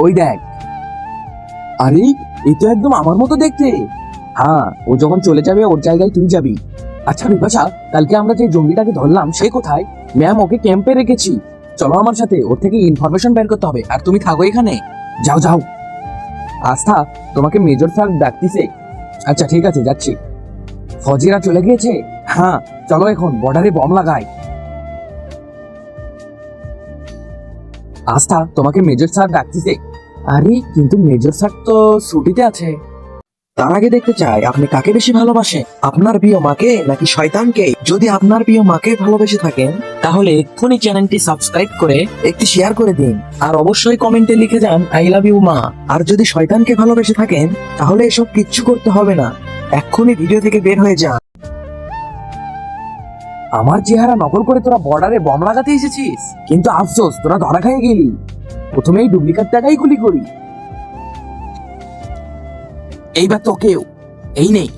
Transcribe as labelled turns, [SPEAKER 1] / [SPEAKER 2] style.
[SPEAKER 1] ওই দেখ। আরে এই তো একদম আমার মতো দেখতে। হ্যাঁ, ও যখন চলে যাবে ওর জায়গায় তুই যাবি। আচ্ছা বিপাশা, কালকে আমরা যে জঙ্গিটাকে ধরলাম সে কোথায়? ম্যাম ওকে ক্যাম্পে রেখেছি। চলো আমার সাথে, ওর থেকে ইনফরমেশন বের করতে হবে। আর তুমি থাকো এখানে। যাও যাও। আস্থা, তোমাকে মেজর স্যার ডাকতিছে। আচ্ছা ঠিক আছে, যাচ্ছি। ফজিরা চলে গিয়েছে? হ্যাঁ, চলো এখন বর্ডারে বম লাগাই। আস্থা, তোমাকে মেজর স্যার ডাকতিছে। আরে কিন্তু মেজর স্যার তো ছুটিতে আছে।
[SPEAKER 2] তার আগে দেখতে চাই আপনি কাকে বেশি ভালোবাসেন, আপনার প্রিয় মাকে নাকি শয়তানকে? যদি আপনার প্রিয় মাকে ভালোবেসে থাকেন তাহলে এক্ষুনি চ্যানেলটি সাবস্ক্রাইব করে একটি শেয়ার করে দিন, আর অবশ্যই কমেন্টে লিখে যান আই লাভ ইউ মা। আর যদি শয়তানকে ভালোবেসে থাকেন তাহলে এসব কিচ্ছু করতে হবে না, এক্ষুনি ভিডিও থেকে বের হয়ে যান।
[SPEAKER 1] আমার চেহারা নকল করে তোরা বর্ডারে বম লাগাতে এসেছিস, কিন্তু আফসোস তোরা ধরা খেয়ে গেলি। প্রথমেই ডুপ্লিকেট টাকাই গুলি করি। এইবার তোকেও। এই নেই।